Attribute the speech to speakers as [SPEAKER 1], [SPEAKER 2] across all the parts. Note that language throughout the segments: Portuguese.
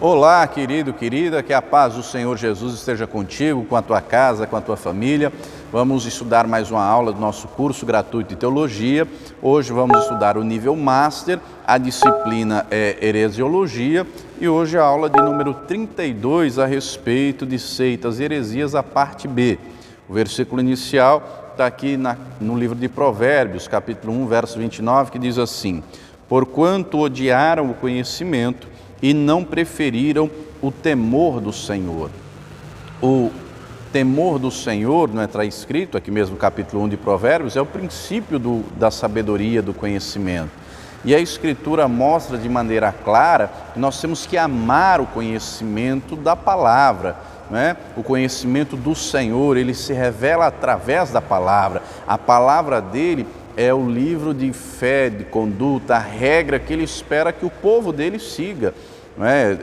[SPEAKER 1] Olá, querido, querida, que a paz do Senhor Jesus esteja contigo, com a tua casa, com a tua família. Vamos estudar mais uma aula do nosso curso gratuito de teologia. Hoje vamos estudar o nível Master, a disciplina é Heresiologia, e hoje a aula de número 32 a respeito de seitas e heresias, a parte B. O versículo inicial está aqui no livro de Provérbios, capítulo 1, verso 29, que diz assim: porquanto odiaram o conhecimento e não preferiram o temor do Senhor. O temor do Senhor, não está escrito aqui mesmo no capítulo 1 de Provérbios, é o princípio da sabedoria, do conhecimento. E a Escritura mostra de maneira clara que nós temos que amar o conhecimento da palavra, né? O conhecimento do Senhor, ele se revela através da palavra. A palavra dele é o livro de fé, de conduta, a regra que ele espera que o povo dele siga. Não é?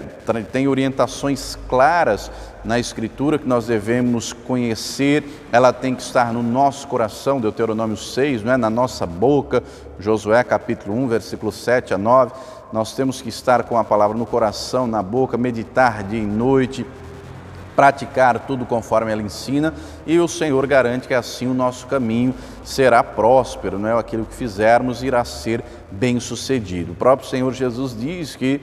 [SPEAKER 1] Tem orientações claras na Escritura que nós devemos conhecer, ela tem que estar no nosso coração, Deuteronômio 6, não é? Na nossa boca, Josué capítulo 1, versículo 7 a 9, nós temos que estar com a palavra no coração, na boca, meditar dia e noite, praticar tudo conforme ela ensina, e o Senhor garante que assim o nosso caminho será próspero, não é? Aquilo que fizermos irá ser bem sucedido. O próprio Senhor Jesus diz que,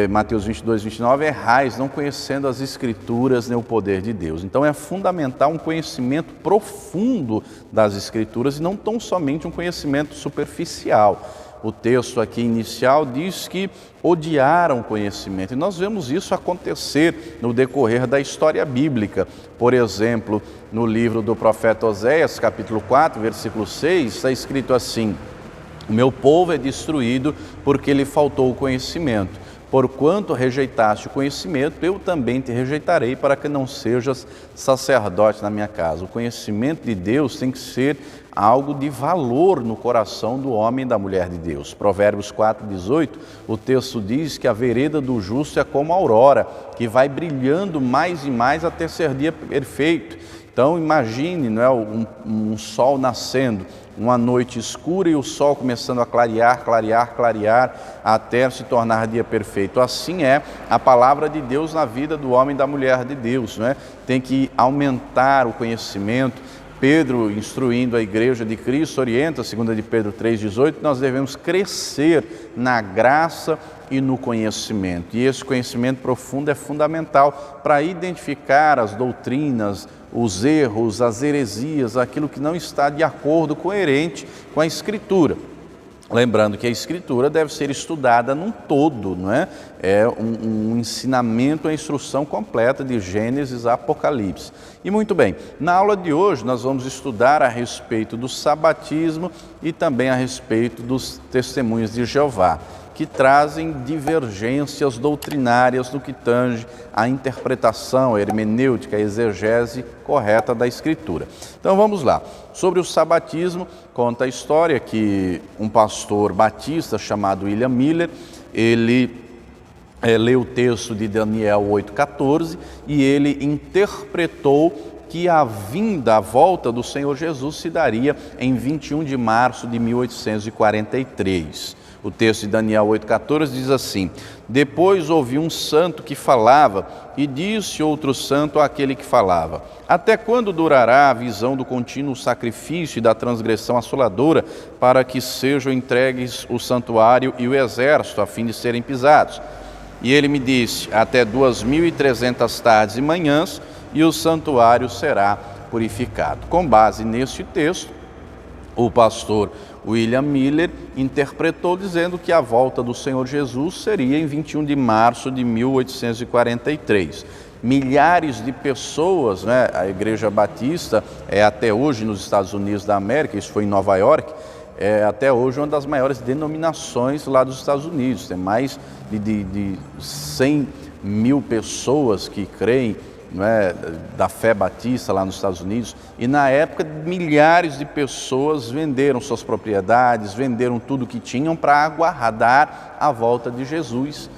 [SPEAKER 1] Mateus 22, 29, errais não conhecendo as Escrituras nem o poder de Deus. Então é fundamental um conhecimento profundo das Escrituras e não tão somente um conhecimento superficial. O texto aqui inicial diz que odiaram o conhecimento, e nós vemos isso acontecer no decorrer da história bíblica. Por exemplo, no livro do profeta Oséias, capítulo 4, versículo 6, está escrito assim: o meu povo é destruído porque lhe faltou o conhecimento. Porquanto rejeitaste o conhecimento, eu também te rejeitarei, para que não sejas sacerdote na minha casa. O conhecimento de Deus tem que ser algo de valor no coração do homem e da mulher de Deus. Provérbios 4,18, o texto diz que a vereda do justo é como a aurora, que vai brilhando mais e mais até ser dia perfeito. Então imagine, não é, um sol nascendo, uma noite escura e o sol começando a clarear, clarear, clarear, até se tornar dia perfeito. Assim é a palavra de Deus na vida do homem e da mulher de Deus, não é? Tem que aumentar o conhecimento. Pedro, instruindo a igreja de Cristo, orienta, 2 de Pedro 3,18, nós devemos crescer na graça e no conhecimento. E esse conhecimento profundo é fundamental para identificar as doutrinas, os erros, as heresias, aquilo que não está de acordo, coerente com a Escritura. Lembrando que a Escritura deve ser estudada num todo, não é? É um ensinamento, a instrução completa de Gênesis a Apocalipse. E muito bem, na aula de hoje nós vamos estudar a respeito do sabatismo e também a respeito dos testemunhos de Jeová, que trazem divergências doutrinárias no que tange à interpretação, a hermenêutica, a exegese correta da Escritura. Então vamos lá. Sobre o sabatismo, conta a história que um pastor batista chamado William Miller, ele leu o texto de Daniel 8,14 e ele interpretou que a volta do Senhor Jesus se daria em 21 de março de 1843. O texto de Daniel 8,14 diz assim: depois ouvi um santo que falava, e disse outro santo àquele que falava: até quando durará a visão do contínuo sacrifício e da transgressão assoladora, para que sejam entregues o santuário e o exército, a fim de serem pisados? E ele me disse: até 2.300 tardes e manhãs, e o santuário será purificado. Com base neste texto, o pastor William Miller interpretou dizendo que a volta do Senhor Jesus seria em 21 de março de 1843. Milhares de pessoas, né? A Igreja Batista é até hoje nos Estados Unidos da América, isso foi em Nova York, é até hoje uma das maiores denominações lá dos Estados Unidos. Tem mais de 100 mil pessoas que creem, não é, da fé batista lá nos Estados Unidos, e na época milhares de pessoas venderam suas propriedades, venderam tudo que tinham para aguardar a volta de Jesus,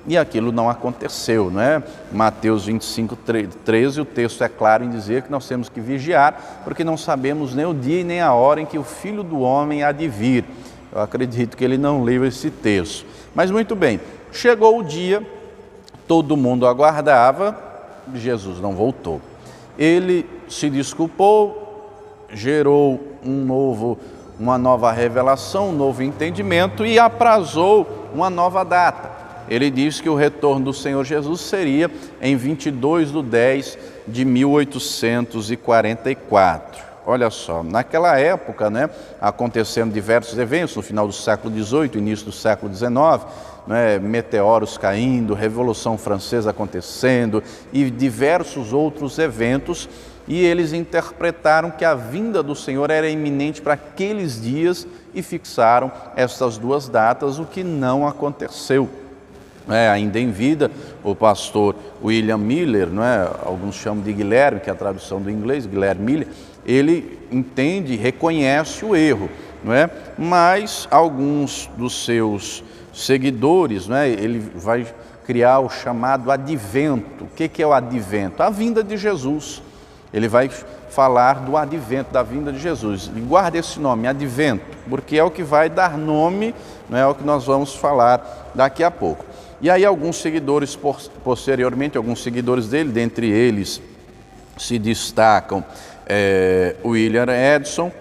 [SPEAKER 1] e aquilo não aconteceu, não é? Mateus 25:13, o texto é claro em dizer que nós temos que vigiar, porque não sabemos nem o dia e nem a hora em que o Filho do Homem há de vir. Eu acredito que ele não leu esse texto, mas muito bem, chegou o dia, todo mundo aguardava, Jesus não voltou. Ele se desculpou, gerou uma nova revelação, um novo entendimento e aprazou uma nova data. Ele diz que o retorno do Senhor Jesus seria em 22/10/1844. Olha só, naquela época, acontecendo diversos eventos, no final do século XVIII, início do século XIX, meteoros caindo, Revolução Francesa acontecendo e diversos outros eventos, e eles interpretaram que a vinda do Senhor era iminente para aqueles dias e fixaram essas duas datas, o que não aconteceu. Ainda em vida, o pastor William Miller, alguns chamam de Guilherme, que é a tradução do inglês, Guilherme Miller, ele entende, reconhece o erro, mas alguns dos seus seguidores, ele vai criar o chamado advento. O que é o advento? A vinda de Jesus. Ele vai falar do advento, da vinda de Jesus. E guarda esse nome, advento, porque é o que vai dar nome, ao que nós vamos falar daqui a pouco. E aí alguns seguidores, posteriormente, alguns seguidores dele, dentre eles se destacam William Edson,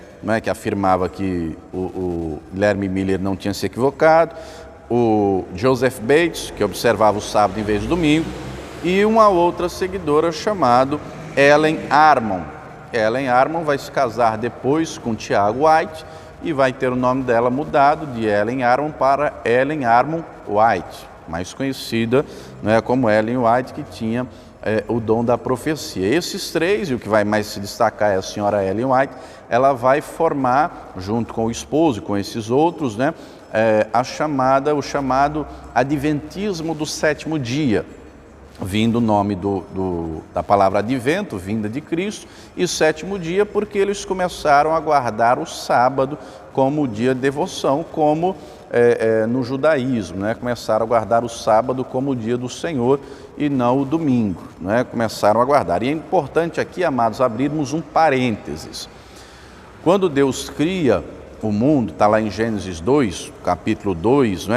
[SPEAKER 1] que afirmava que o Guilherme Miller não tinha se equivocado, o Joseph Bates, que observava o sábado em vez do domingo, e uma outra seguidora chamada Ellen Armon. Ellen Armon vai se casar depois com Tiago White e vai ter o nome dela mudado de Ellen Armon para Ellen Armon White, mais conhecida como Ellen White, que tinha o dom da profecia. Esses três, e o que vai mais se destacar é a senhora Ellen White, ela vai formar, junto com o esposo e com esses outros, o chamado Adventismo do sétimo dia, vindo o nome da palavra advento, vinda de Cristo, e sétimo dia porque eles começaram a guardar o sábado como dia de devoção, como no judaísmo, começaram a guardar o sábado como o dia do Senhor e não o domingo, começaram a guardar. E é importante aqui, amados, abrirmos um parênteses. Quando Deus cria o mundo, está lá em Gênesis 2, capítulo 2,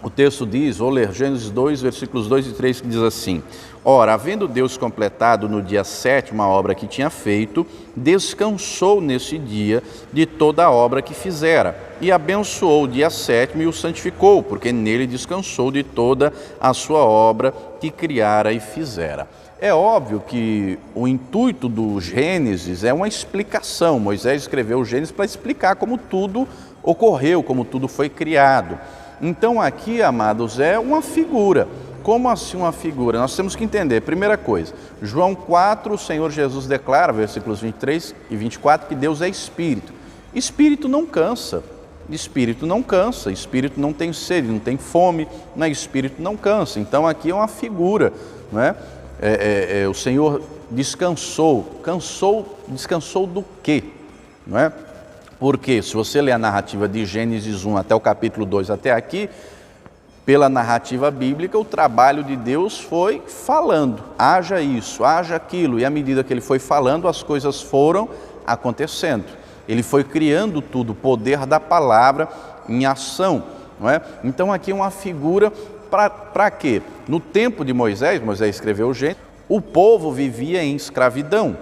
[SPEAKER 1] o texto diz, vou ler Gênesis 2, versículos 2 e 3, que diz assim: Ora, havendo Deus completado no dia sétimo a obra que tinha feito, descansou nesse dia de toda a obra que fizera, e abençoou o dia sétimo e o santificou, porque nele descansou de toda a sua obra que criara e fizera. É óbvio que o intuito do Gênesis é uma explicação. Moisés escreveu o Gênesis para explicar como tudo ocorreu, como tudo foi criado. Então aqui, amados, é uma figura. Como assim uma figura? Nós temos que entender, primeira coisa, João 4, o Senhor Jesus declara, versículos 23 e 24, que Deus é Espírito. Espírito não cansa, Espírito não cansa, Espírito não tem sede, não tem fome, Espírito não cansa. Então aqui é uma figura, o Senhor descansou. Descansou do quê? Porque se você ler a narrativa de Gênesis 1 até o capítulo 2 até aqui, pela narrativa bíblica, o trabalho de Deus foi falando, haja isso, haja aquilo, e à medida que ele foi falando, as coisas foram acontecendo. Ele foi criando tudo, o poder da palavra em ação, Então aqui é uma figura para quê? No tempo de Moisés escreveu o Gênesis, o povo vivia em escravidão.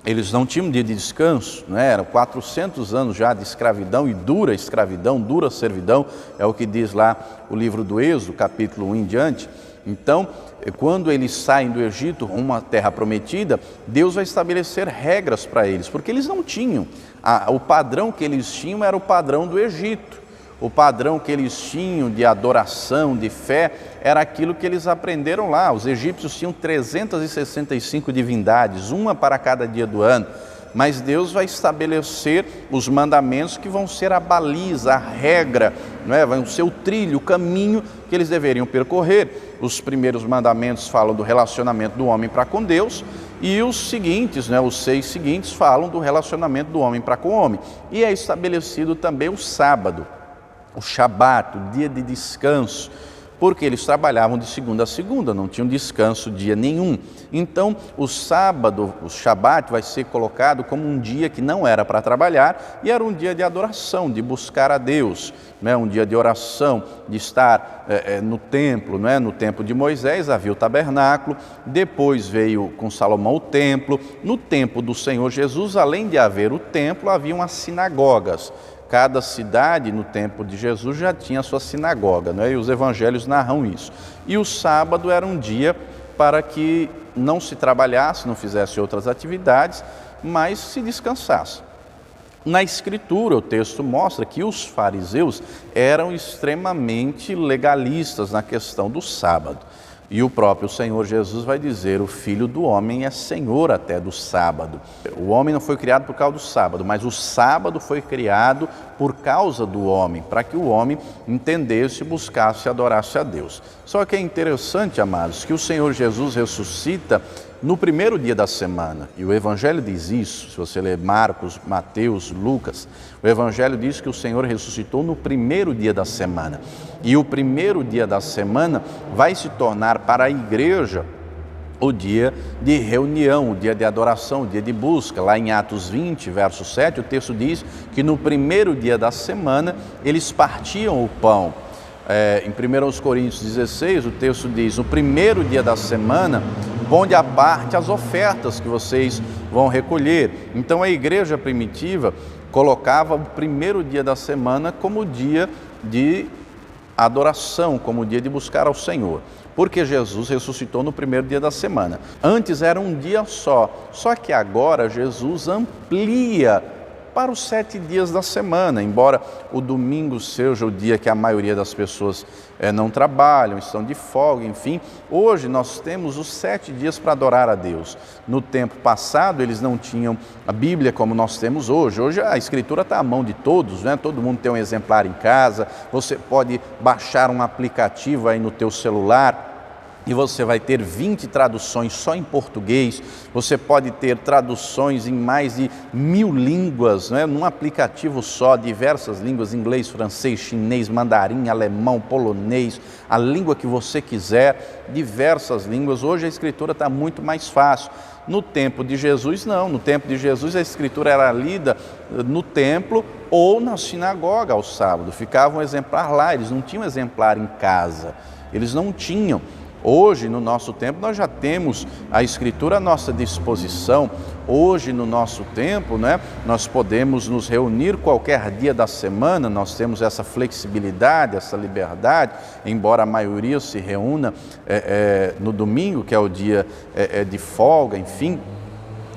[SPEAKER 1] Eles não tinham dia de descanso, Eram 400 anos já de escravidão, e dura servidão, é o que diz lá o livro do Êxodo, capítulo 1 em diante. Então, quando eles saem do Egito rumo à terra prometida, Deus vai estabelecer regras para eles, porque eles não tinham. O padrão que eles tinham era o padrão do Egito. O padrão que eles tinham de adoração, de fé, era aquilo que eles aprenderam lá. Os egípcios tinham 365 divindades, uma para cada dia do ano. Mas Deus vai estabelecer os mandamentos que vão ser a baliza, a regra, vai ser o trilho, o caminho que eles deveriam percorrer. Os primeiros mandamentos falam do relacionamento do homem para com Deus, e os seguintes, os 6 seguintes, falam do relacionamento do homem para com o homem. E é estabelecido também o sábado, o Shabat, o dia de descanso, porque eles trabalhavam de segunda a segunda, não tinham descanso dia nenhum. Então, o sábado, o Shabat, vai ser colocado como um dia que não era para trabalhar e era um dia de adoração, de buscar a Deus, né? Um dia de oração, de estar no templo, né? No templo de Moisés havia o tabernáculo, depois veio com Salomão o templo. No tempo do Senhor Jesus, além de haver o templo, haviam as sinagogas. Cada cidade, no tempo de Jesus, já tinha a sua sinagoga, né? E os evangelhos narram isso. E o sábado era um dia para que não se trabalhasse, não fizesse outras atividades, mas se descansasse. Na Escritura, o texto mostra que os fariseus eram extremamente legalistas na questão do sábado. E o próprio Senhor Jesus vai dizer: o Filho do Homem é Senhor até do sábado. O homem não foi criado por causa do sábado, mas o sábado foi criado por causa do homem, para que o homem entendesse, buscasse e adorasse a Deus. Só que é interessante, amados, que o Senhor Jesus ressuscita no primeiro dia da semana, e o Evangelho diz isso. Se você ler Marcos, Mateus, Lucas, o Evangelho diz que o Senhor ressuscitou no primeiro dia da semana, e o primeiro dia da semana vai se tornar para a igreja o dia de reunião, o dia de adoração, o dia de busca. Lá em Atos 20, verso 7, o texto diz que no primeiro dia da semana eles partiam o pão. Em 1 Coríntios 16, o texto diz: no primeiro dia da semana, ponde à parte as ofertas que vocês vão recolher. Então a igreja primitiva colocava o primeiro dia da semana como dia de adoração, como dia de buscar ao Senhor, porque Jesus ressuscitou no primeiro dia da semana. Antes era um dia só que agora Jesus amplia para os 7 dias da semana, embora o domingo seja o dia que a maioria das pessoas não trabalham, estão de folga, enfim. Hoje nós temos os 7 dias para adorar a Deus. No tempo passado eles não tinham a Bíblia como nós temos hoje. Hoje a Escritura está à mão de todos, né? Todo mundo tem um exemplar em casa, você pode baixar um aplicativo aí no teu celular, e você vai ter 20 traduções só em português. Você pode ter traduções em mais de 1000 línguas, né? Num aplicativo só, diversas línguas: inglês, francês, chinês, mandarim, alemão, polonês, a língua que você quiser, diversas línguas. Hoje a Escritura está muito mais fácil. No tempo de Jesus, não. No tempo de Jesus, a Escritura era lida no templo ou na sinagoga ao sábado. Ficava um exemplar lá, eles não tinham exemplar em casa, eles não tinham. Hoje, no nosso tempo, nós já temos a Escritura à nossa disposição. Hoje, no nosso tempo, né, nós podemos nos reunir qualquer dia da semana, nós temos essa flexibilidade, essa liberdade, embora a maioria se reúna no domingo, que é o dia de folga, enfim.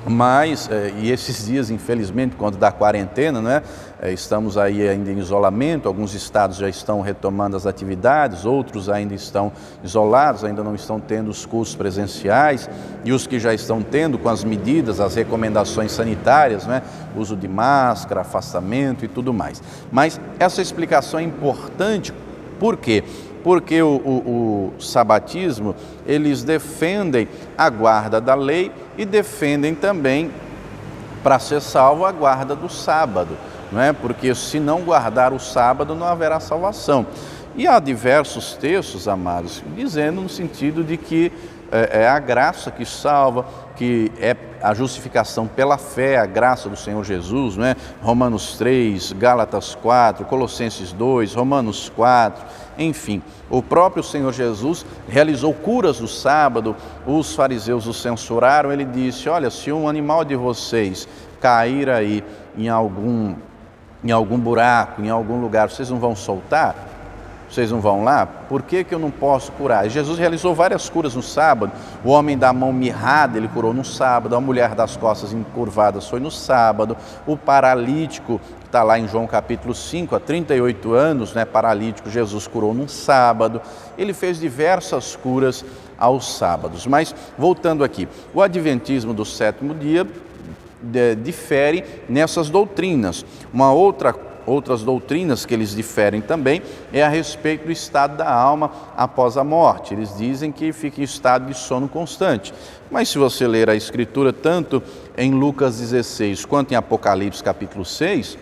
[SPEAKER 1] Mas, e esses dias, infelizmente, quando da quarentena, né, estamos aí ainda em isolamento, alguns estados já estão retomando as atividades, outros ainda estão isolados, ainda não estão tendo os cursos presenciais, e os que já estão tendo, com as medidas, as recomendações sanitárias, né, uso de máscara, afastamento e tudo mais. Mas essa explicação é importante. Por quê? Porque o sabatismo, eles defendem a guarda da lei e defendem também, para ser salvo, a guarda do sábado, não é? Porque se não guardar o sábado, não haverá salvação. E há diversos textos, amados, dizendo no sentido de que é a graça que salva, que é a justificação pela fé, a graça do Senhor Jesus, não é? Romanos 3, Gálatas 4, Colossenses 2, Romanos 4, enfim. O próprio Senhor Jesus realizou curas no sábado, os fariseus o censuraram, ele disse: olha, se um animal de vocês cair aí em algum buraco, em algum lugar, vocês não vão soltar? Vocês não vão lá? Por que eu não posso curar? E Jesus realizou várias curas no sábado. O homem da mão mirrada, ele curou no sábado. A mulher das costas encurvadas foi no sábado. O paralítico, que está lá em João capítulo 5, há 38 anos, né, paralítico, Jesus curou no sábado. Ele fez diversas curas aos sábados. Mas, voltando aqui, o adventismo do 7º dia difere nessas doutrinas. Outras doutrinas que eles diferem também é a respeito do estado da alma após a morte. Eles dizem que fica em estado de sono constante. Mas se você ler a Escritura tanto em Lucas 16 quanto em Apocalipse capítulo 6,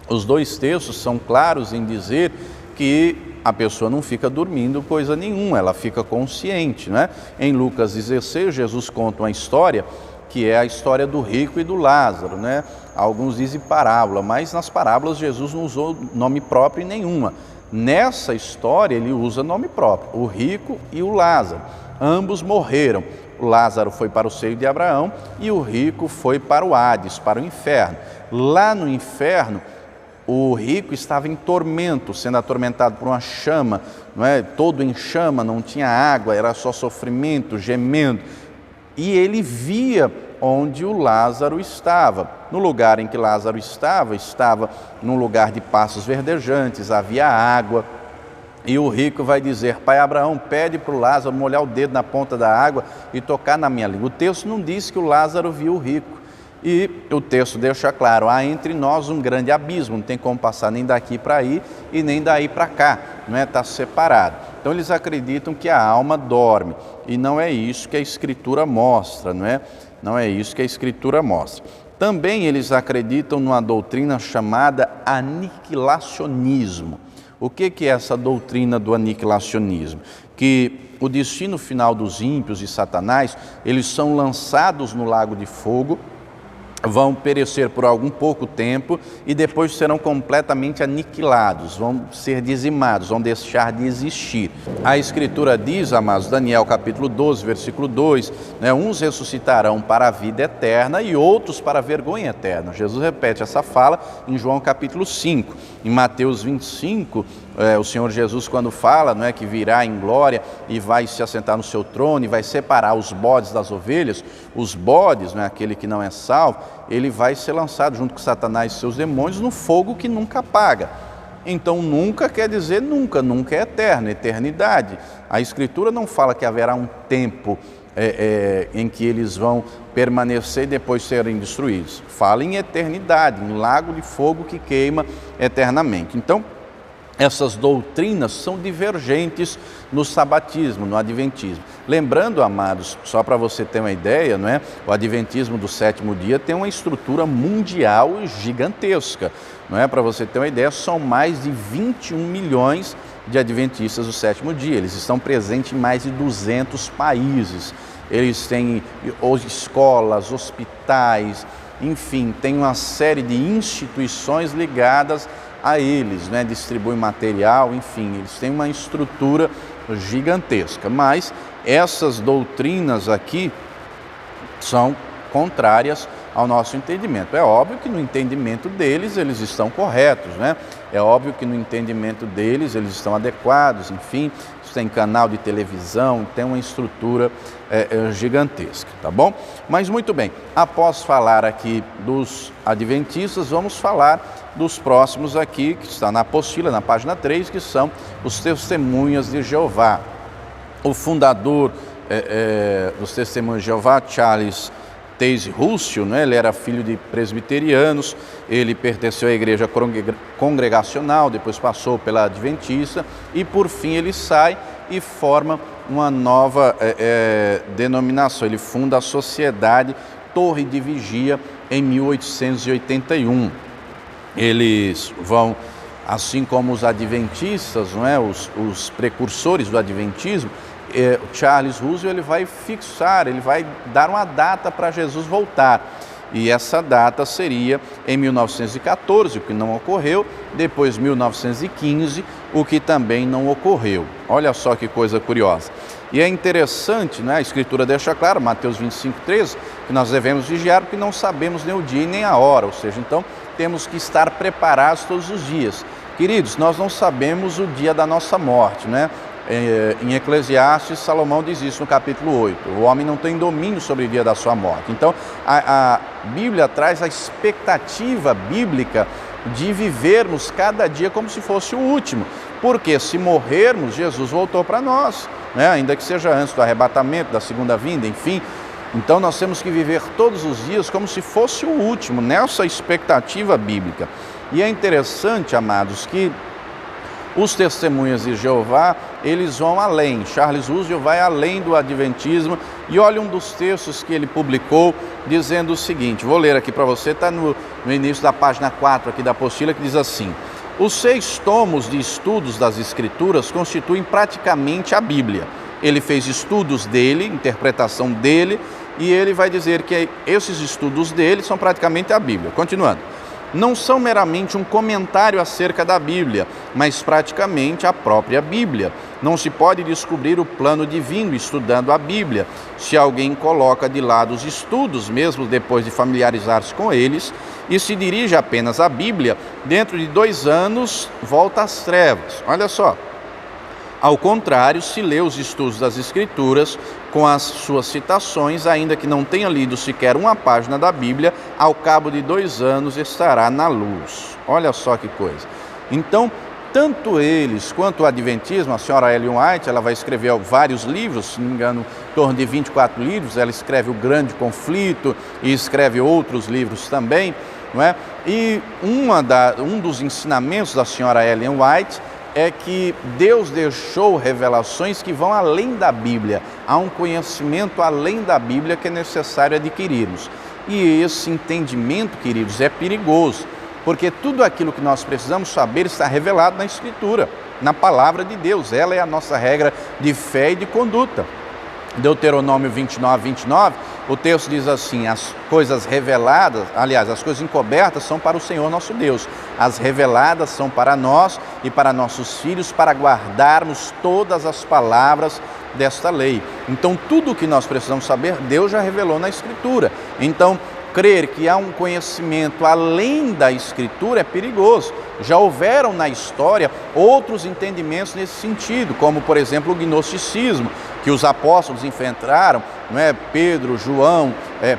[SPEAKER 1] os dois textos são claros em dizer que a pessoa não fica dormindo coisa nenhuma, ela fica consciente, né? Em Lucas 16, Jesus conta uma história que é a história do rico e do Lázaro, né? Alguns dizem parábola, mas nas parábolas Jesus não usou nome próprio em nenhuma. Nessa história ele usa nome próprio, o rico e o Lázaro. Ambos morreram. O Lázaro foi para o seio de Abraão e o rico foi para o Hades, para o inferno. Lá no inferno, o rico estava em tormento, sendo atormentado por uma chama, não é? Todo em chama, não tinha água, era só sofrimento, gemendo. E ele via onde o Lázaro estava. No lugar em que Lázaro estava num lugar de pastos verdejantes, havia água. E o rico vai dizer: pai Abraão, pede para o Lázaro molhar o dedo na ponta da água e tocar na minha língua. O texto não diz que o Lázaro viu o rico. E o texto deixa claro: há entre nós um grande abismo, não tem como passar nem daqui para aí e nem daí para cá, não é? Está separado. Então eles acreditam que a alma dorme, e não é isso que a Escritura mostra, não é? Não é isso que a Escritura mostra. Também eles acreditam numa doutrina chamada aniquilacionismo. O que é essa doutrina do aniquilacionismo? Que o destino final dos ímpios e Satanás, eles são lançados no lago de fogo, vão perecer por algum pouco tempo e depois serão completamente aniquilados, vão ser dizimados, vão deixar de existir. A Escritura diz, amados, Daniel capítulo 12, versículo 2, né, uns ressuscitarão para a vida eterna e outros para a vergonha eterna. Jesus repete essa fala em João capítulo 5. Em Mateus 25, o Senhor Jesus, quando fala, não é, que virá em glória e vai se assentar no seu trono e vai separar os bodes das ovelhas, os bodes, não é, aquele que não é salvo, ele vai ser lançado junto com Satanás e seus demônios no fogo que nunca apaga. Então nunca quer dizer nunca, nunca é eterno, eternidade. A Escritura não fala que haverá um tempo em que eles vão permanecer e depois serem destruídos. Fala em eternidade, em lago de fogo que queima eternamente. Então, essas doutrinas são divergentes no sabatismo, no adventismo. Lembrando, amados, só para você ter uma ideia, não é? O adventismo do sétimo dia tem uma estrutura mundial gigantesca, não é? Para você ter uma ideia, são mais de 21 milhões de adventistas do sétimo dia. Eles estão presentes em mais de 200 países. Eles têm escolas, hospitais, enfim, tem uma série de instituições ligadas a eles, né? Distribuem material, enfim, eles têm uma estrutura gigantesca. Mas essas doutrinas aqui são contrárias ao nosso entendimento. É óbvio que no entendimento deles eles estão corretos, né? É óbvio que no entendimento deles eles estão adequados, enfim, tem canal de televisão, tem uma estrutura gigantesca, tá bom? Mas muito bem, após falar aqui dos adventistas, vamos falar dos próximos aqui, que está na apostila, na página 3, que são os testemunhas de Jeová. O fundador dos testemunhos de Jeová, Charles Taze Russell, né? Ele era filho de presbiterianos, ele pertenceu à igreja congregacional, depois passou pela adventista e por fim ele sai e forma uma nova denominação. Ele funda a Sociedade Torre de Vigia em 1881. Eles vão, assim como os adventistas, não é? Os precursores do adventismo, Charles Russell, ele vai fixar, ele vai dar uma data para Jesus voltar. E essa data seria em 1914, o que não ocorreu, depois 1915, o que também não ocorreu. Olha só que coisa curiosa. E é interessante, né? A Escritura deixa claro, Mateus 25:13, que nós devemos vigiar porque não sabemos nem o dia e nem a hora, ou seja, então temos que estar preparados todos os dias. Queridos, nós não sabemos o dia da nossa morte, né? Em Eclesiastes, Salomão diz isso no capítulo 8, o homem não tem domínio sobre o dia da sua morte. Então, a Bíblia traz a expectativa bíblica de vivermos cada dia como se fosse o último, porque se morrermos, Jesus voltou para nós, né? Ainda que seja antes do arrebatamento, da segunda vinda, enfim. Então, nós temos que viver todos os dias como se fosse o último, nessa expectativa bíblica. E é interessante, amados, que os testemunhas de Jeová, eles vão além. Charles Russell vai além do adventismo e olha um dos textos que ele publicou dizendo o seguinte, vou ler aqui para você, está no início da página 4 aqui da apostila, que diz assim: Os 6 tomos de estudos das Escrituras constituem praticamente a Bíblia. Ele fez estudos dele, interpretação dele, e ele vai dizer que esses estudos dele são praticamente a Bíblia. Continuando. Não são meramente um comentário acerca da Bíblia, mas praticamente a própria Bíblia. Não se pode descobrir o plano divino estudando a Bíblia. Se alguém coloca de lado os estudos, mesmo depois de familiarizar-se com eles, e se dirige apenas à Bíblia, dentro de 2 anos volta às trevas. Olha só. Ao contrário, se lê os estudos das Escrituras com as suas citações, ainda que não tenha lido sequer uma página da Bíblia, ao cabo de 2 anos estará na luz. Olha só que coisa. Então, tanto eles quanto o Adventismo, a senhora Ellen White, ela vai escrever vários livros, se não me engano, em torno de 24 livros, ela escreve O Grande Conflito e escreve outros livros também, não é? E um dos ensinamentos da senhora Ellen White é que Deus deixou revelações que vão além da Bíblia. Há um conhecimento além da Bíblia que é necessário adquirirmos. E esse entendimento, queridos, é perigoso, porque tudo aquilo que nós precisamos saber está revelado na Escritura, na Palavra de Deus. Ela é a nossa regra de fé e de conduta. Deuteronômio 29, o texto diz assim: as coisas reveladas, aliás, as coisas encobertas são para o Senhor nosso Deus, as reveladas são para nós e para nossos filhos, para guardarmos todas as palavras desta lei. Então, tudo o que nós precisamos saber, Deus já revelou na Escritura. Então, crer que há um conhecimento além da Escritura é perigoso. Já houveram na história outros entendimentos nesse sentido, como, por exemplo, o gnosticismo, que os apóstolos enfrentaram, não é? Pedro, João,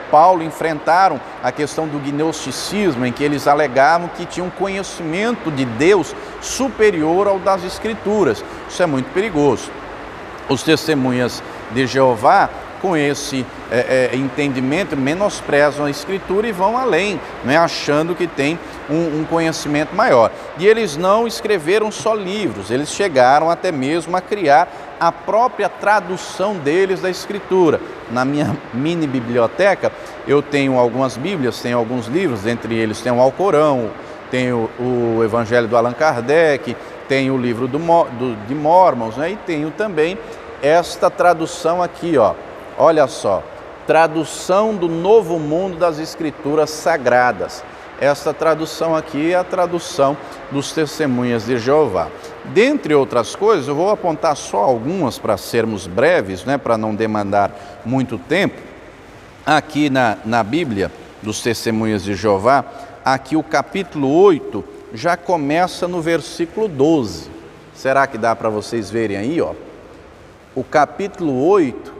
[SPEAKER 1] Paulo enfrentaram a questão do gnosticismo, em que eles alegavam que tinham conhecimento de Deus superior ao das Escrituras. Isso é muito perigoso. Os testemunhas de Jeová, com esse entendimento, menosprezam a Escritura e vão além, né, achando que tem um conhecimento maior. E eles não escreveram só livros, eles chegaram até mesmo a criar a própria tradução deles da Escritura. Na minha mini biblioteca, eu tenho algumas Bíblias, tenho alguns livros, entre eles tem o Alcorão, tenho o Evangelho do Allan Kardec, tenho o livro de Mormons, né, e tenho também esta tradução aqui, ó. Olha só, tradução do Novo Mundo das Escrituras Sagradas. Esta tradução aqui é a tradução dos Testemunhas de Jeová. Dentre outras coisas, eu vou apontar só algumas para sermos breves, né, para não demandar muito tempo. Aqui na Bíblia dos Testemunhas de Jeová, aqui o capítulo 8 já começa no versículo 12. Será que dá para vocês verem aí, ó? O capítulo 8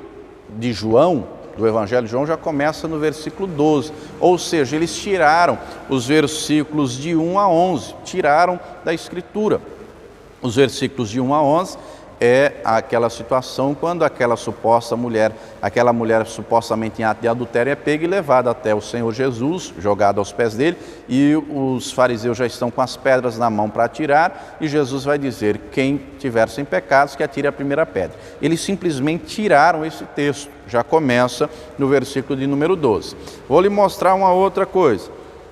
[SPEAKER 1] de João, do Evangelho de João, já começa no versículo 12, ou seja, eles tiraram os versículos de 1 a 11, tiraram da Escritura. Os versículos de 1 a 11 é aquela situação quando aquela mulher supostamente em ato de adultério é pega e levada até o Senhor Jesus, jogada aos pés dele, e os fariseus já estão com as pedras na mão para atirar, e Jesus vai dizer: quem tiver sem pecados, que atire a primeira pedra. Eles simplesmente tiraram esse texto, já começa no versículo de número 12. Vou lhe mostrar uma outra coisa.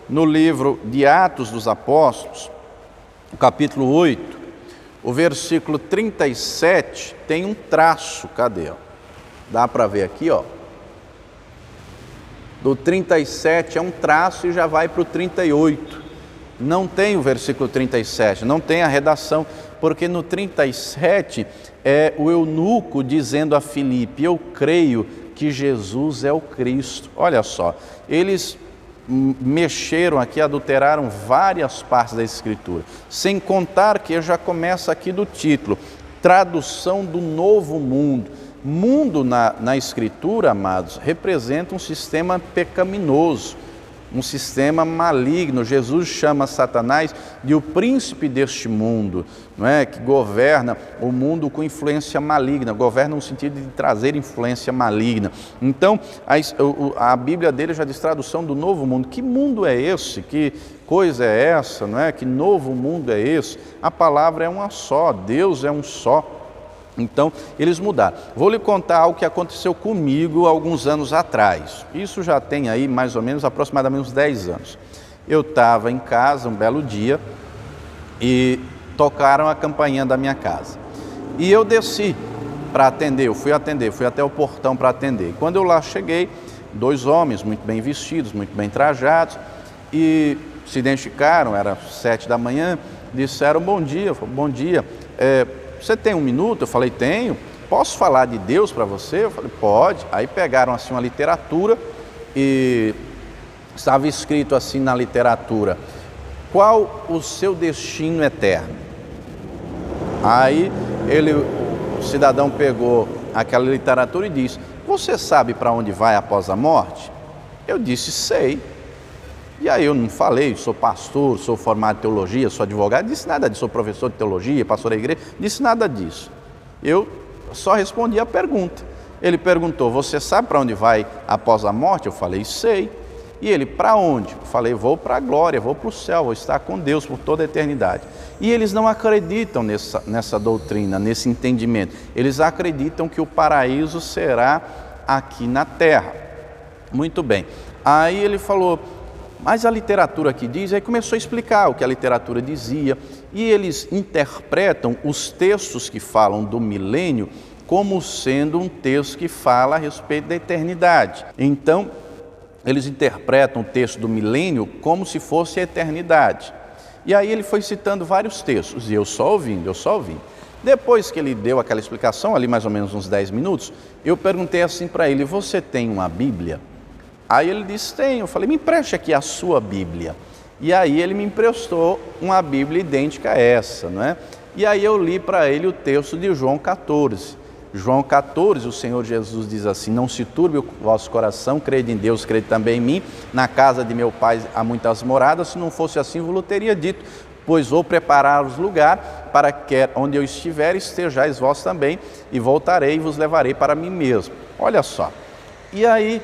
[SPEAKER 1] No livro de Atos dos Apóstolos, capítulo 8, o versículo 37 tem um traço, cadê? Ó? Dá para ver aqui, ó. Do 37 é um traço e já vai para o 38. Não tem o versículo 37, não tem a redação, porque no 37 é o eunuco dizendo a Filipe: eu creio que Jesus é o Cristo. Olha só, eles mexeram aqui, adulteraram várias partes da Escritura, sem contar que já começa aqui do título, tradução do Novo Mundo. Mundo na Escritura, amados, representa um sistema pecaminoso, um sistema maligno. Jesus chama Satanás de o príncipe deste mundo, não é? Que governa o mundo com influência maligna, governa no sentido de trazer influência maligna. Então, a Bíblia dele já diz tradução do novo mundo. Que mundo é esse? Que coisa é essa? Não é? Que novo mundo é esse? A palavra é uma só, Deus é um só. Então, eles mudaram. Vou lhe contar algo que aconteceu comigo alguns anos atrás. Isso já tem aí mais ou menos, aproximadamente uns 10 anos. Eu estava em casa um belo dia e tocaram a campainha da minha casa. E eu desci para atender, eu fui até o portão para atender. E quando eu lá cheguei, 2 homens muito bem vestidos, muito bem trajados, e se identificaram, era 7 da manhã, disseram bom dia. Eu falei, bom dia, você tem 1 minuto? Eu falei, tenho. Posso falar de Deus para você? Eu falei, pode. Aí pegaram assim uma literatura e estava escrito assim na literatura, qual o seu destino eterno? Aí o cidadão pegou aquela literatura e disse, você sabe para onde vai após a morte? Eu disse, sei. E aí eu não falei, sou pastor, sou formado em teologia, sou advogado, disse nada disso, sou professor de teologia, pastor da igreja, disse nada disso. Eu só respondi a pergunta. Ele perguntou, você sabe para onde vai após a morte? Eu falei, sei. E ele, para onde? Eu falei, vou para a glória, vou para o céu, vou estar com Deus por toda a eternidade. E eles não acreditam nessa doutrina, nesse entendimento. Eles acreditam que o paraíso será aqui na terra. Muito bem. Aí ele falou, mas a literatura que diz, aí começou a explicar o que a literatura dizia, e eles interpretam os textos que falam do milênio como sendo um texto que fala a respeito da eternidade. Então, eles interpretam o texto do milênio como se fosse a eternidade. E aí ele foi citando vários textos, e eu só ouvindo. Depois que ele deu aquela explicação, ali mais ou menos uns 10 minutos, eu perguntei assim para ele, você tem uma Bíblia? Aí ele disse, tenho. Eu falei, me empreste aqui a sua Bíblia. E aí ele me emprestou uma Bíblia idêntica a essa, não é? E aí eu li para ele o texto de João 14. João 14, o Senhor Jesus diz assim, não se turbe o vosso coração, crede em Deus, crede também em mim, na casa de meu Pai há muitas moradas, se não fosse assim, vos teria dito, pois vou preparar-vos lugar, para que onde eu estiver, estejais vós também, e voltarei e vos levarei para mim mesmo. Olha só, e aí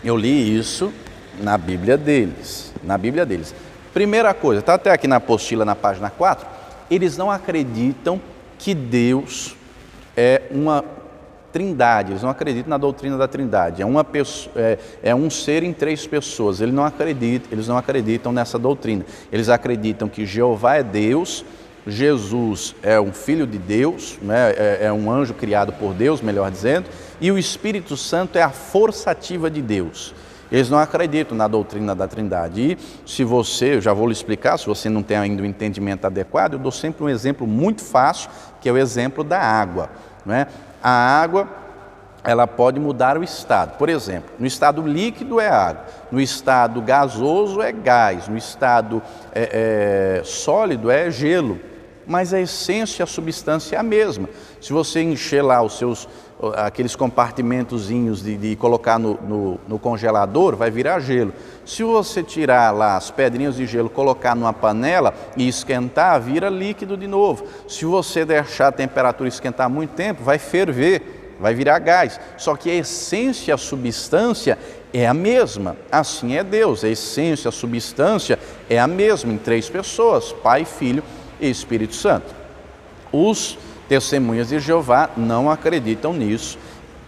[SPEAKER 1] eu li isso na Bíblia deles, Primeira coisa, está até aqui na apostila, na página 4, eles não acreditam que Deus é uma trindade, eles não acreditam na doutrina da trindade, é um ser em 3 pessoas, eles não acreditam nessa doutrina, eles acreditam que Jeová é Deus, Jesus é um filho de Deus, né? É um anjo criado por Deus, melhor dizendo, e o Espírito Santo é a força ativa de Deus. Eles não acreditam na doutrina da trindade. E se você, eu já vou lhe explicar, se você não tem ainda um entendimento adequado, eu dou sempre um exemplo muito fácil, que é o exemplo da água, não é? A água, ela pode mudar o estado. Por exemplo, no estado líquido é água, no estado gasoso é gás, no estado sólido é gelo, mas a essência, a substância é a mesma. Se você encher lá aqueles compartimentozinhos de colocar no congelador, vai virar gelo. Se você tirar lá as pedrinhas de gelo, colocar numa panela e esquentar, vira líquido de novo. Se você deixar a temperatura esquentar muito tempo, vai ferver, vai virar gás. Só que a essência, a substância é a mesma. Assim é Deus, a essência, a substância é a mesma em 3 pessoas, Pai, Filho e Espírito Santo. Os testemunhas de Jeová não acreditam nisso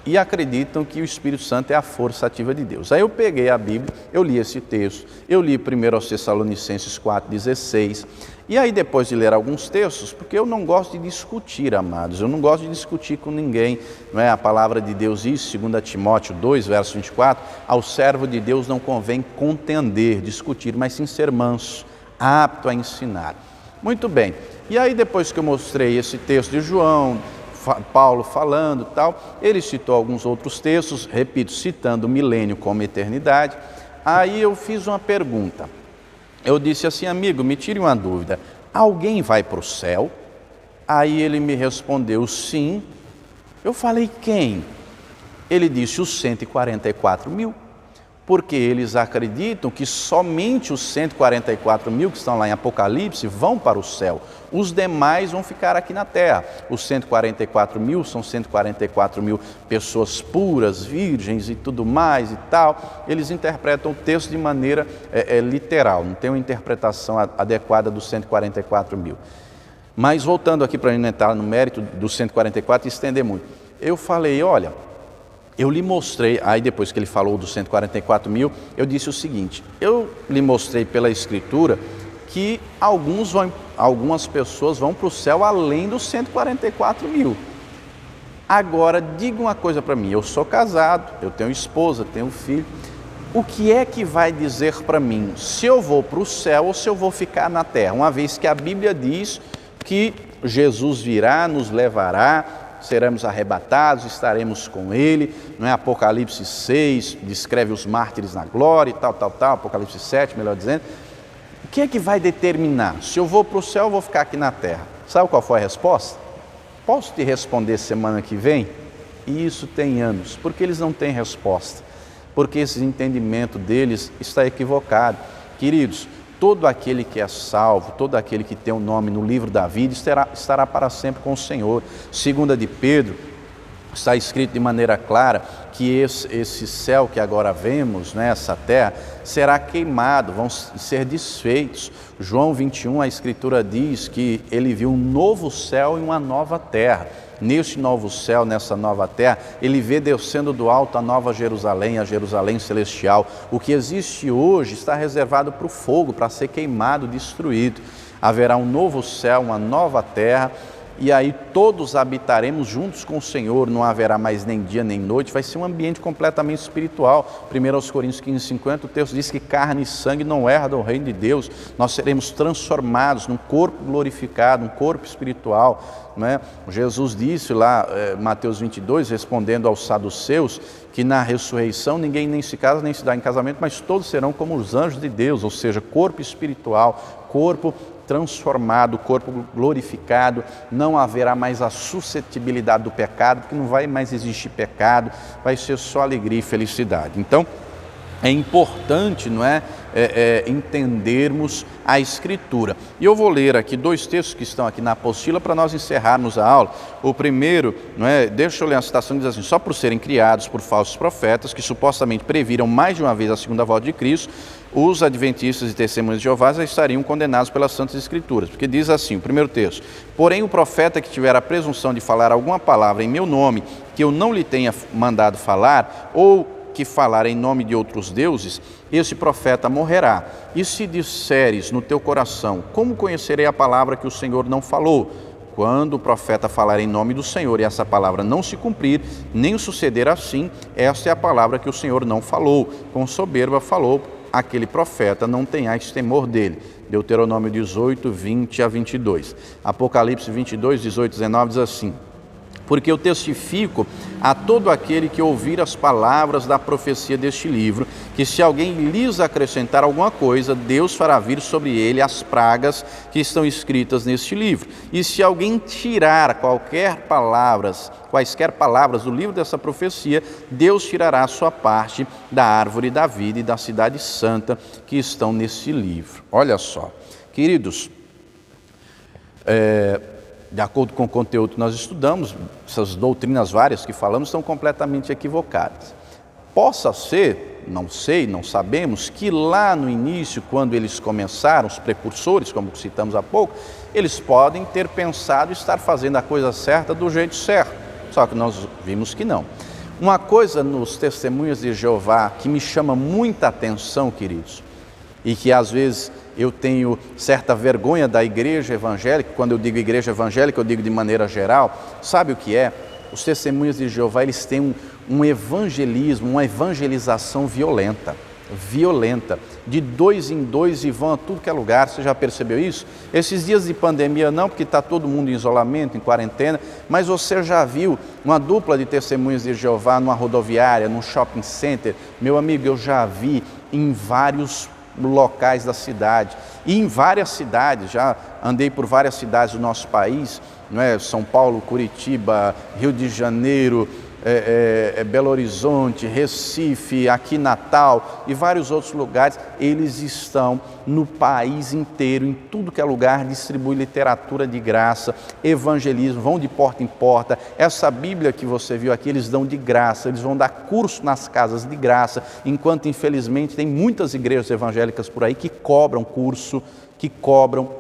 [SPEAKER 1] e acreditam que o Espírito Santo é a força ativa de Deus. Aí eu peguei a Bíblia, eu li esse texto, eu li 1 aos Tessalonicenses 4,16, e aí depois de ler alguns textos, porque eu não gosto de discutir, amados, eu não gosto de discutir com ninguém, não é? A palavra de Deus diz, 2 Timóteo 2, verso 24, ao servo de Deus não convém contender, discutir, mas sim ser manso, apto a ensinar. Muito bem, e aí depois que eu mostrei esse texto de João, Paulo falando e tal, ele citou alguns outros textos, repito, citando o milênio como eternidade, aí eu fiz uma pergunta, eu disse assim, amigo, me tire uma dúvida, alguém vai para o céu? Aí ele me respondeu, sim. Eu falei, quem? Ele disse, os 144 mil. Porque eles acreditam que somente os 144 mil que estão lá em Apocalipse vão para o céu. Os demais vão ficar aqui na terra. Os 144 mil são 144 mil pessoas puras, virgens e tudo mais e tal. Eles interpretam o texto de maneira literal, não tem uma interpretação adequada dos 144 mil. Mas voltando aqui para a gente entrar no mérito dos 144 e estender muito. Eu falei, olha, eu lhe mostrei, aí depois que ele falou dos 144 mil, eu disse o seguinte, eu lhe mostrei pela Escritura que algumas pessoas vão para o céu além dos 144 mil. Agora, diga uma coisa para mim, eu sou casado, eu tenho esposa, tenho filho, o que é que vai dizer para mim se eu vou para o céu ou se eu vou ficar na terra? Uma vez que a Bíblia diz que Jesus virá, nos levará, seremos arrebatados, estaremos com Ele, não é? Apocalipse 6, descreve os mártires na glória e tal, Apocalipse 7, melhor dizendo. O que é que vai determinar se eu vou para o céu ou vou ficar aqui na terra? Sabe qual foi a resposta? Posso te responder semana que vem? E isso tem anos, porque eles não têm resposta, porque esse entendimento deles está equivocado. Queridos, todo aquele que é salvo, todo aquele que tem o nome no livro da vida estará para sempre com o Senhor. Segunda de Pedro, está escrito de maneira clara que esse céu que agora vemos, né, essa terra, será queimado, vão ser desfeitos. João 21, a Escritura diz que ele viu um novo céu e uma nova terra. Neste novo céu, nessa nova terra, ele vê descendo do alto a nova Jerusalém, a Jerusalém celestial. O que existe hoje está reservado para o fogo, para ser queimado, destruído. Haverá um novo céu, uma nova terra, e aí todos habitaremos juntos com o Senhor, não haverá mais nem dia nem noite, vai ser um ambiente completamente espiritual. 1 Coríntios 15:50, o texto diz que carne e sangue não herdam o reino de Deus, nós seremos transformados num corpo glorificado, um corpo espiritual, não é? Jesus disse lá, Mateus 22, respondendo aos saduceus, que na ressurreição ninguém nem se casa nem se dá em casamento, mas todos serão como os anjos de Deus, ou seja, corpo espiritual, corpo transformado, corpo glorificado, não haverá mais a suscetibilidade do pecado, porque não vai mais existir pecado, vai ser só alegria e felicidade. Então, é importante, não é, entendermos a Escritura. E eu vou ler aqui dois textos que estão aqui na apostila para nós encerrarmos a aula. O primeiro, não é, deixa eu ler a citação, diz assim: só por serem criados por falsos profetas, que supostamente previram mais de uma vez a segunda volta de Cristo, os adventistas e testemunhas de Jeová já estariam condenados pelas Santas Escrituras, porque diz assim, o primeiro texto: porém o profeta que tiver a presunção de falar alguma palavra em meu nome, que eu não lhe tenha mandado falar, ou que falar em nome de outros deuses, esse profeta morrerá. E se disseres no teu coração, como conhecerei a palavra que o Senhor não falou? Quando o profeta falar em nome do Senhor e essa palavra não se cumprir, nem suceder assim, esta é a palavra que o Senhor não falou. Com soberba falou aquele profeta, não tenhais temor dele. Deuteronômio 18, 20 a 22. Apocalipse 22, 18, 19 diz assim: porque eu testifico a todo aquele que ouvir as palavras da profecia deste livro, que se alguém lhes acrescentar alguma coisa, Deus fará vir sobre ele as pragas que estão escritas neste livro. E se alguém tirar quaisquer palavras do livro dessa profecia, Deus tirará a sua parte da árvore da vida e da cidade santa que estão nesse livro. Olha só, queridos, de acordo com o conteúdo que nós estudamos, essas doutrinas várias que falamos estão completamente equivocadas. Possa ser, não sei, não sabemos, que lá no início, quando eles começaram, os precursores, como citamos há pouco, eles podem ter pensado estar fazendo a coisa certa do jeito certo, só que nós vimos que não. Uma coisa nos testemunhas de Jeová que me chama muita atenção, queridos, e que às vezes eu tenho certa vergonha da igreja evangélica, quando eu digo igreja evangélica, eu digo de maneira geral, sabe o que é? Os testemunhas de Jeová, eles têm um evangelismo, uma evangelização violenta, de 2 em 2 e vão a tudo que é lugar. Você já percebeu isso? Esses dias de pandemia não, porque está todo mundo em isolamento, em quarentena, mas você já viu uma dupla de testemunhas de Jeová numa rodoviária, num shopping center? Meu amigo, eu já vi em vários locais da cidade, e em várias cidades, já andei por várias cidades do nosso país, não é? São Paulo, Curitiba, Rio de Janeiro, Belo Horizonte, Recife, aqui Natal e vários outros lugares. Eles estão no país inteiro, em tudo que é lugar, distribuem literatura de graça, evangelismo, vão de porta em porta. Essa Bíblia que você viu aqui, eles dão de graça, eles vão dar curso nas casas de graça, enquanto infelizmente tem muitas igrejas evangélicas por aí que cobram curso, que cobram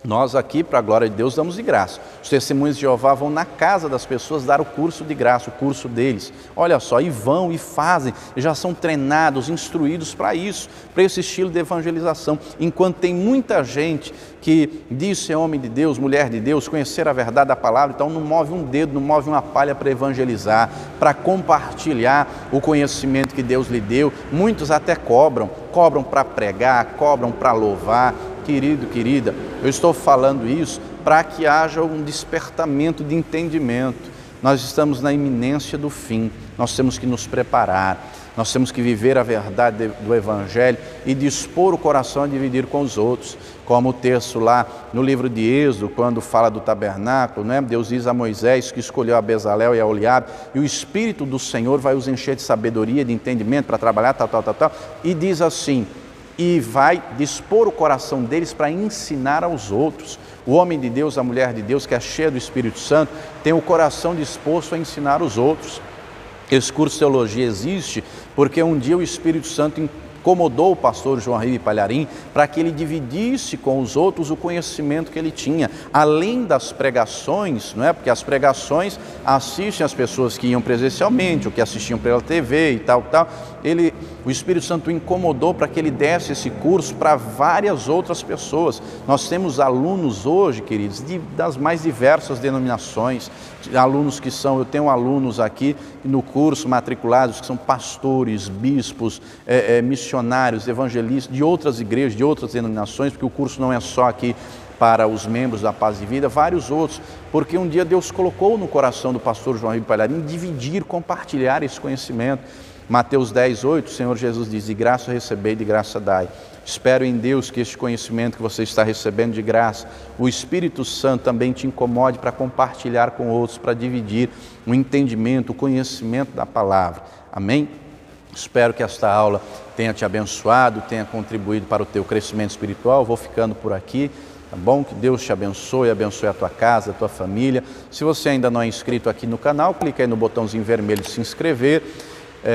[SPEAKER 1] Nós aqui, para a glória de Deus, damos de graça. Os testemunhos de Jeová vão na casa das pessoas dar o curso de graça, o curso deles. Olha só, e vão e fazem, e já são treinados, instruídos para isso, para esse estilo de evangelização. Enquanto tem muita gente que diz ser homem de Deus, mulher de Deus, conhecer a verdade da palavra, então não move um dedo, não move uma palha para evangelizar, para compartilhar o conhecimento que Deus lhe deu. Muitos até cobram para pregar, cobram para louvar. Querido, querida, eu estou falando isso para que haja um despertamento de entendimento. Nós estamos na iminência do fim, nós temos que nos preparar, nós temos que viver a verdade do Evangelho e dispor o coração a dividir com os outros. Como o texto lá no livro de Êxodo, quando fala do tabernáculo, né? Deus diz a Moisés que escolheu a Bezalel e a Oliabe, e o Espírito do Senhor vai os encher de sabedoria, de entendimento para trabalhar, tal, e diz assim: e vai dispor o coração deles para ensinar aos outros. O homem de Deus, a mulher de Deus, que é cheia do Espírito Santo, tem o coração disposto a ensinar os outros. Esse curso de teologia existe porque um dia o Espírito Santo incomodou o pastor João Ribe Palharim para que ele dividisse com os outros o conhecimento que ele tinha, além das pregações, não é? Porque as pregações assistem as pessoas que iam presencialmente, ou que assistiam pela TV e tal. O Espírito Santo o incomodou para que ele desse esse curso para várias outras pessoas. Nós temos alunos hoje, queridos, das mais diversas denominações, alunos que são, eu tenho alunos aqui no curso matriculados que são pastores, bispos, missionários, evangelistas de outras igrejas, de outras denominações, porque o curso não é só aqui para os membros da Paz e Vida, vários outros, porque um dia Deus colocou no coração do pastor João Ribe Palharim dividir, compartilhar esse conhecimento. Mateus 10:8, o Senhor Jesus diz: de graça recebei, de graça dai. Espero em Deus que este conhecimento que você está recebendo de graça, o Espírito Santo também te incomode para compartilhar com outros, para dividir o entendimento, o conhecimento da palavra. Amém? Espero que esta aula tenha te abençoado, tenha contribuído para o teu crescimento espiritual. Vou ficando por aqui, tá bom? Que Deus te abençoe, abençoe a tua casa, a tua família. Se você ainda não é inscrito aqui no canal, clique aí no botãozinho vermelho de se inscrever.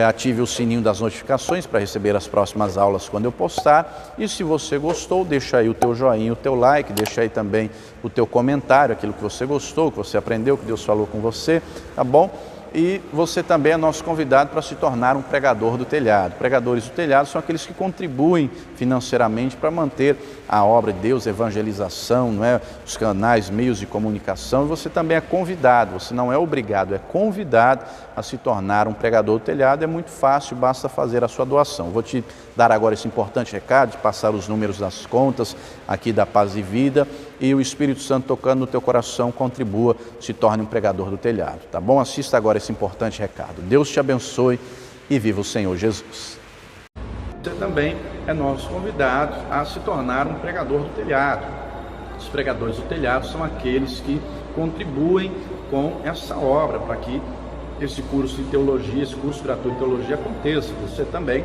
[SPEAKER 1] Ative o sininho das notificações para receber as próximas aulas quando eu postar. E se você gostou, deixa aí o teu joinha, o teu like, deixa aí também o teu comentário, aquilo que você gostou, que você aprendeu, que Deus falou com você, tá bom? E você também é nosso convidado para se tornar um pregador do telhado. Pregadores do telhado são aqueles que contribuem financeiramente para manter a obra de Deus, a evangelização, não é? Os canais, meios de comunicação. E você também é convidado, você não é obrigado, é convidado a se tornar um pregador do telhado. É muito fácil, basta fazer a sua doação. Vou te dar agora esse importante recado, de passar os números das contas aqui da Paz e Vida, e o Espírito Santo tocando no teu coração, contribua, se torne um pregador do telhado, tá bom? Assista agora esse importante recado. Deus te abençoe e viva o Senhor Jesus. Você também é nosso convidado a se tornar um pregador do telhado. Os pregadores do telhado são aqueles que contribuem com essa obra, para que esse curso de teologia, esse curso gratuito de teologia aconteça. Você também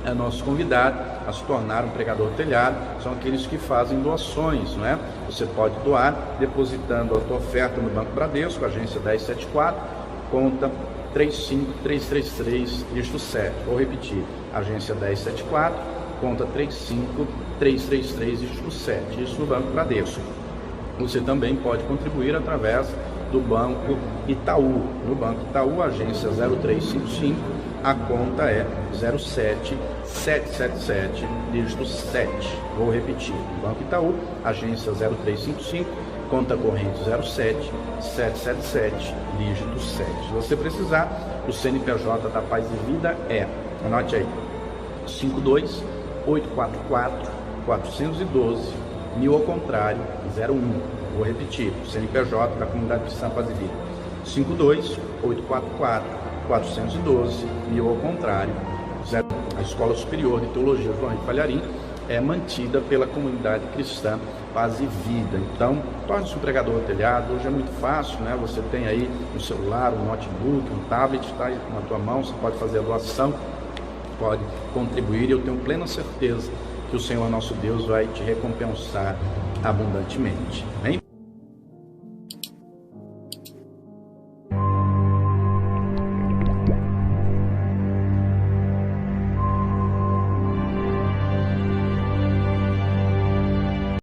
[SPEAKER 1] é nosso convidado a se tornar um pregador do telhado. São aqueles que fazem doações, não é? Você pode doar depositando a tua oferta no Banco Bradesco, agência 1074, conta 35333, dígito 7. Vou repetir, agência 1074, conta 35333, dígito 7, isso no Banco Bradesco. Você também pode contribuir através do Banco Itaú. No Banco Itaú, agência 0355, a conta é 07777, dígito 7. Vou repetir, Banco Itaú, agência 0355, conta corrente 07777, dígito 7. Se você precisar, o CNPJ da Paz e Vida é, anote aí, 52844-412, 1000 ao contrário, 01. Vou repetir, o CNPJ da Comunidade Cristã Paz e Vida, 52844-412, 1000 ao contrário, 0. A Escola Superior de Teologia João Ribe Palharim é mantida pela Comunidade Cristã Paz e Vida. Então, torne-se um pregador do telhado. Hoje é muito fácil, né? Você tem aí um celular, um notebook, um tablet, está aí na tua mão, você pode fazer a doação, pode contribuir, e eu tenho plena certeza que o Senhor nosso Deus vai te recompensar abundantemente. Amém?